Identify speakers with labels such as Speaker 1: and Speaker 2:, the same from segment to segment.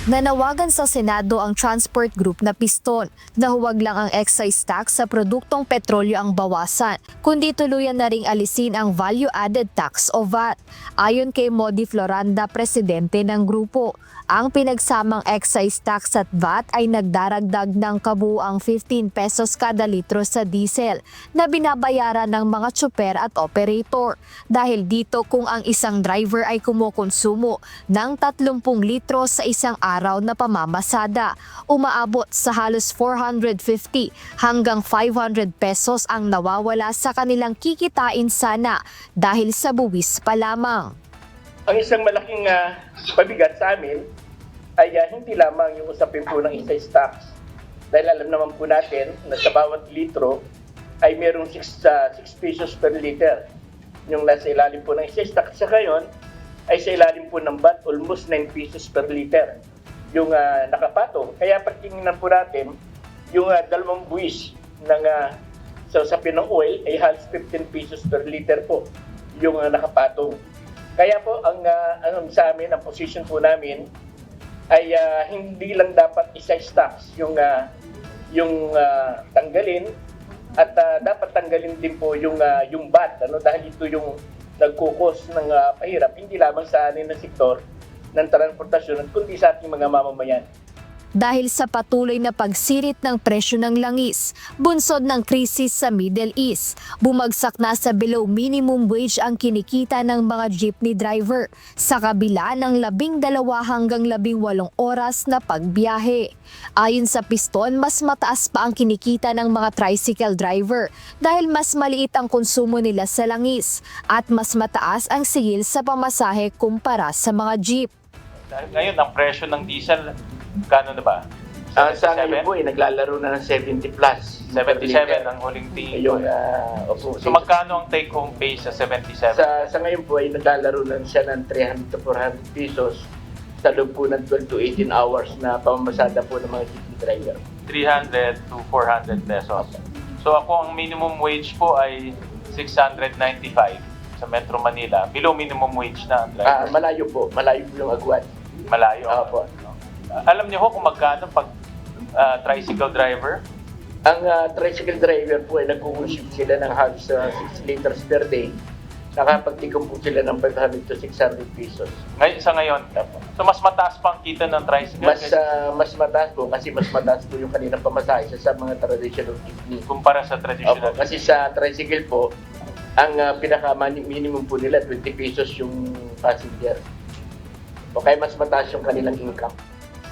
Speaker 1: Nanawagan sa Senado ang transport group na piston na huwag lang ang excise tax sa produktong petrolyo ang bawasan, kundi tuluyan na ring alisin ang value-added tax o VAT. Ayon kay Modi Floranda, presidente ng grupo, ang pinagsamang excise tax at VAT ay nagdaragdag ng kabuuang 15 pesos kada litro sa diesel na binabayaran ng mga tsuper at operator. Dahil dito kung ang isang driver ay kumukonsumo ng 30 litro sa isang araw na pamamasada, umaabot sa halos 450 hanggang 500 pesos ang nawawala sa kanilang kikitain sana dahil sa buwis pa lamang.
Speaker 2: Ang isang malaking pabigat sa amin ay hindi lamang yung usapin po ng excise tax. Dahil alam naman po natin na sa bawat litro ay merong 6 pesos per liter. Yung nasa ilalim po ng excise tax sa ngayon ay sa ilalim po ng VAT almost 9 pesos per liter yung nakapatong. Kaya pagtingnan po natin, yung dalawang buwis ng sa usapin ng oil ay halos 15 pesos per liter po yung nakapatong. Kaya po ang sa amin, ang position po namin ay hindi lang dapat excise tax yung tanggalin at dapat tanggalin din po yung VAT dahil ito yung nagkukos ng pahirap hindi lamang sa anin na sektor ng transportasyon at kundi sa ating mga mamamayan.
Speaker 1: Dahil sa patuloy na pagsirit ng presyo ng langis, bunsod ng krisis sa Middle East, bumagsak na sa below minimum wage ang kinikita ng mga jeepney driver sa kabila ng 12 hanggang 18 oras na pagbiyahe. Ayon sa piston, mas mataas pa ang kinikita ng mga tricycle driver dahil mas maliit ang konsumo nila sa langis at mas mataas ang sigil sa pamasahe kumpara sa mga jeep.
Speaker 3: Ngayon, ang presyo ng diesel, kano na ba?
Speaker 2: Sa ngayon po, naglalaro na ng 70 plus.
Speaker 3: 77 ang huling tingin ko. So magkano ang take-home pay sa 77?
Speaker 2: Sa ngayon po ay naglalaro na siya ng 300 to 400 pesos sa loob po ng 12 to 18 hours na pamamasada po ng mga jeepney driver.
Speaker 3: 300 to 400 pesos. So ako, ang minimum wage po ay 695 sa Metro Manila. Below minimum wage na ang driver.
Speaker 2: Malayo po yung agwat.
Speaker 3: Malayo.
Speaker 2: Opo.
Speaker 3: Alam niyo ho kung magkano pag tricycle driver?
Speaker 2: Ang tricycle driver po ay nagkukonsume sila ng halos 6 liters per day. Nakapagtikong po sila ng 500 to 600 pesos.
Speaker 3: Sa ngayon. So mas mataas pa ang kita ng tricycle?
Speaker 2: Mas mataas po kasi mas mataas po yung kanilang pamasahe sa mga traditional jeepney.
Speaker 3: Kumpara sa traditional?
Speaker 2: Kasi sa tricycle po, ang pinaka-minimum po nila 20 pesos yung passenger. O kaya mas mataas yung kanilang income.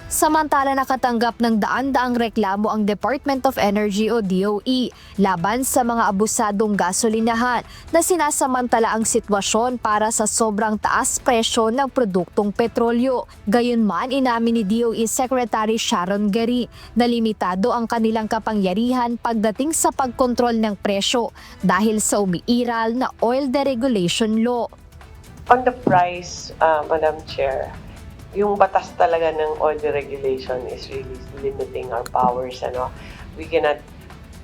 Speaker 1: Samantala nakatanggap ng daan-daang reklamo ang Department of Energy o DOE laban sa mga abusadong gasolinahan na sinasamantala ang sitwasyon para sa sobrang taas presyo ng produktong petrolyo. Gayunman, inamin ni DOE Secretary Sharon Gary na limitado ang kanilang kapangyarihan pagdating sa pagkontrol ng presyo dahil sa umiiral na oil deregulation law.
Speaker 4: On the price, Madam Chair, yung batas talaga ng oil deregulation is really limiting our powers. We cannot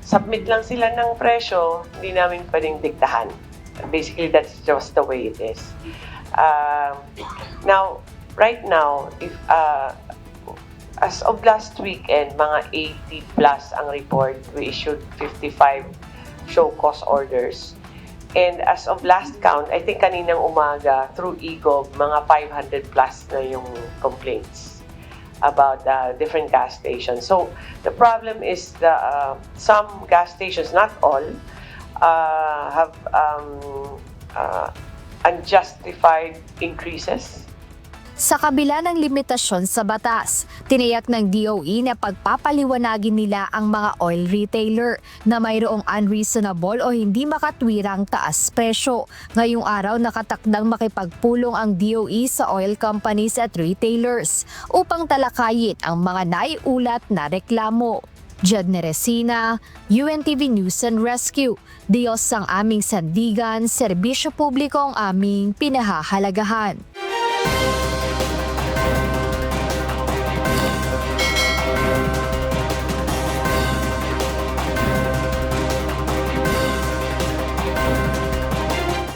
Speaker 4: submit lang sila ng presyo, hindi namin pwedeng diktahan. Basically, that's just the way it is. Right now, if as of last weekend, mga 80 plus ang report, we issued 55 show cause orders. And as of last count, I think kaninang umaga through EGOV, mga 500 plus na yung complaints about different gas stations. So the problem is some gas stations, not all, have unjustified increases.
Speaker 1: Sa kabila ng limitasyon sa batas, tiniyak ng DOE na pagpapaliwanagin nila ang mga oil retailer na mayroong unreasonable o hindi makatwirang taas presyo. Ngayong araw nakatakdang makipagpulong ang DOE sa oil companies at retailers upang talakayin ang mga naiulat na reklamo. Jedne Resina, UNTV News and Rescue. Diyos ang aming sandigan, serbisyo publiko ang aming pinahahalagahan.